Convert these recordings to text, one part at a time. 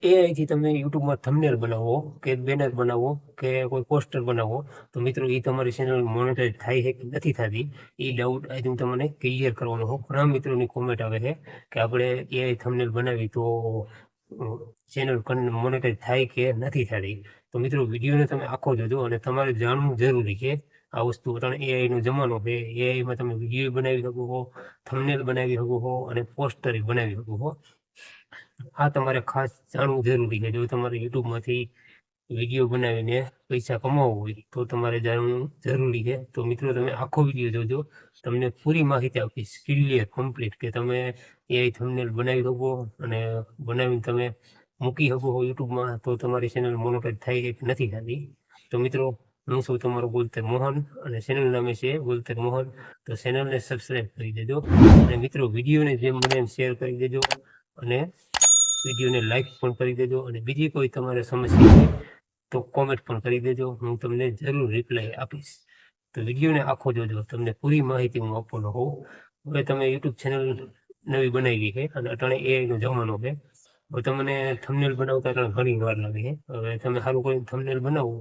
એઆઈથી તમે યુટ્યુબમાં થંબનેલ બનાવો કે બેનર બનાવો કે કોઈ પોસ્ટર બનાવો તો મિત્રો એ તમારી ચેનલ મોનેટાઈઝ થાય છે કે નથી થતી એ ડાઉટ આઈ થિંક તમને ક્લિયર કરવાનો હો. ઘણા મિત્રોની કોમેન્ટ આવે છે કે આપણે એઆઈ થંબનેલ બનાવી તો ચેનલ મોનેટાઈઝ થાય કે નથી થતી. તો મિત્રો વિડીયોને તમે આખો જોજો અને તમારે જાણવું જરૂરી છે આ વસ્તુ. કારણ એઆઈનો જમાનો છે, એઆઈમાં તમે વિડીયો બનાવી શકો છો, થંબનેલ બનાવી શકો છો અને પોસ્ટર બનાવી શકો છો. આ તમારે ખાસ જાણવું જરૂરી છે. જો તમારે યુટ્યુબમાંથી વિડીયો બનાવીને પૈસા કમાવવું હોય તો તમારે જાણવું જરૂરી છે. તો મિત્રો તમે આખો વિડીયો જોજો, તમને પૂરી માહિતી આપીશ ક્લિયર કમ્પ્લીટ કે તમે એઆઈ થંબનેલ બનાવી શકો અને બનાવીને તમે મૂકી શકો યુટ્યુબમાં તો તમારી ચેનલ મોનેટાઈઝ થાય છે કે નથી થતી. તો મિત્રો હું છું તમારો બોલતેર મોહન અને ચેનલ નામે છે બોલતેર મોહન. તો ચેનલને સબસ્ક્રાઈબ કરી દેજો અને મિત્રો વિડીયોને જેમ બને એમ શેર કરી દેજો અને વિડીયોને લાઈક પણ કરી દેજો. અને બીજી કોઈ તમારે સમસ્યા હોય તો કોમેન્ટ પણ કરી દેજો, હું તમને જરૂર રિપ્લાય આપીશ. તો વિડીયોને આખો જોજો, તમને પૂરી માહિતી હું આપવાનો હોઉં. હવે તમે યુટ્યુબ ચેનલ નવી બનાવી છે અને અટાણે એઆઈનો જમાનો છે. હવે તમને થંબનેલ બનાવતા ઘણી વાર લાગે છે. હવે તમે સારું કોઈ થંબનેલ બનાવો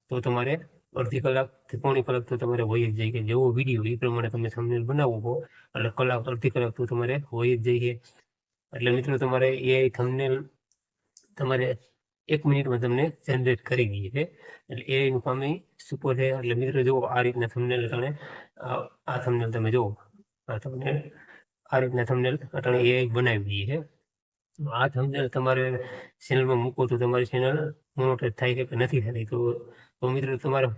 તો તમારે અડધી કલાકથી પોણી કલાક તો તમારે હોય જ જાય કે જેવો વિડીયો એ પ્રમાણે તમે થંબનેલ બનાવો છો એટલે કલાક અડધી કલાક તો તમારે હોય જ જાય છે. એટલે મિત્રો તમારે એઆઈ થંબનેલ તમારે 1 મિનિટમાં તમને જનરેટ કરી દઈએ છે. એટલે એઆઈનું કામ સુપર છે. એટલે મિત્રો જુઓ આ રીતના થંબનેલ અટાણે આ થંબનેલ તમે જુઓ, આ રીતના થંબનેલ અટાણે એઆઈ બનાવી દઈએ છે. આ થંબનેલ તમારે ચેનલમાં મૂકો તો તમારી ચેનલ મોનેટાઈઝ થાય છે કે નથી થતી. તો મિત્રો તમારે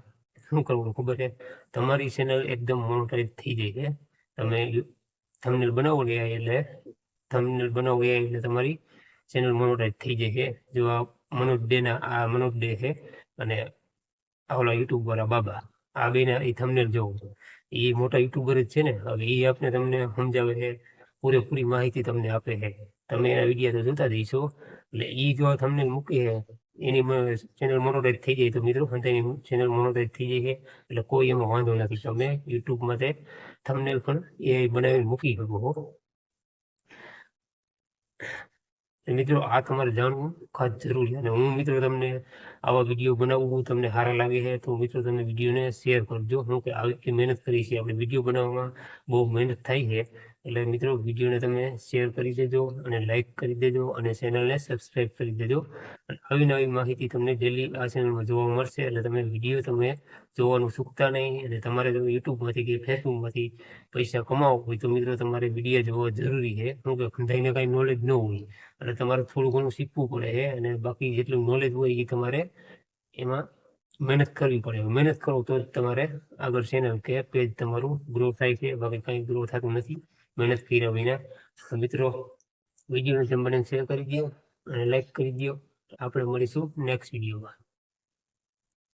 શું કરવું ખબર છે, તમારી ચેનલ એકદમ મોનેટાઈઝ થઈ જાય છે. તમે થંબનેલ બનાવો ને એટલે તમારી ચેનલ મોનેટાઈઝ થઈ જાય છે. જો આ મનોજ ડે છે અને આ ઓલા યુટ્યુબ વાળા બાબા, આ બેના એ થંબનેલ જોવો એ મોટા યુટ્યુબર જ છે ને. હવે એ તમને સમજાવે છે, પૂરેપૂરી માહિતી તમને આપે છે. તમે એના વિડીયો તો જોતા જઈશો. એટલે એ જો આ થંબનેલ મૂકી છે એની ચેનલ મોનેટાઈઝ થઈ જાય તો મિત્રો એની ચેનલ મોનેટાઈઝ થઈ જાય છે. એટલે કોઈ એમાં વાંધો નથી. તમે યુટ્યુબમાં થંબનેલ પણ એ બનાવીને મૂકી શકો છો. મિત્રો આ તમારે જાણવું ખાસ જરૂરી. અને હું મિત્રો તમને આવા વિડીયો બનાવવું તમને સારા લાગે છે તો મિત્રો તમે વિડીયોને શેર કરજો. હું કે આવી મહેનત કરી છે આપણે વિડીયો બનાવવામાં બહુ મહેનત થાય છે. એટલે મિત્રો વિડીયોને તમે શેર કરી દેજો અને લાઈક કરી દેજો અને ચેનલને સબસ્ક્રાઈબ કરી દેજો. આવી નવી માહિતી તમને ડેલી આ ચેનલમાં જોવા મળશે. એટલે તમે વિડીયો તમે જોવાનું ચૂકતા નહીં. અને તમારે તમે યુટ્યુબમાંથી કે ફેસબુકમાંથી પૈસા કમાવો હોય તો મિત્રો તમારે વિડીયો જોવો જરૂરી છે. શું કે ખંધાઈને કાંઈ નોલેજ ન હોય એટલે તમારે થોડું ઘણું શીખવું પડે છે. અને બાકી જેટલું નોલેજ હોય એ તમારે એમાં મહેનત કરવી પડે. મહેનત કરો તો જ તમારે આગળ ચેનલ કે પેજ તમારું ગ્રો થાય છે. બાકી કંઈ ગ્રો થતું નથી મહેનત કર્યા વિના. તો મિત્રો વિડીયોને જેમ બને શેર કરી દો અને લાઈક કરી દો. આપણે મળીશું નેક્સ્ટ વિડીયોમાં.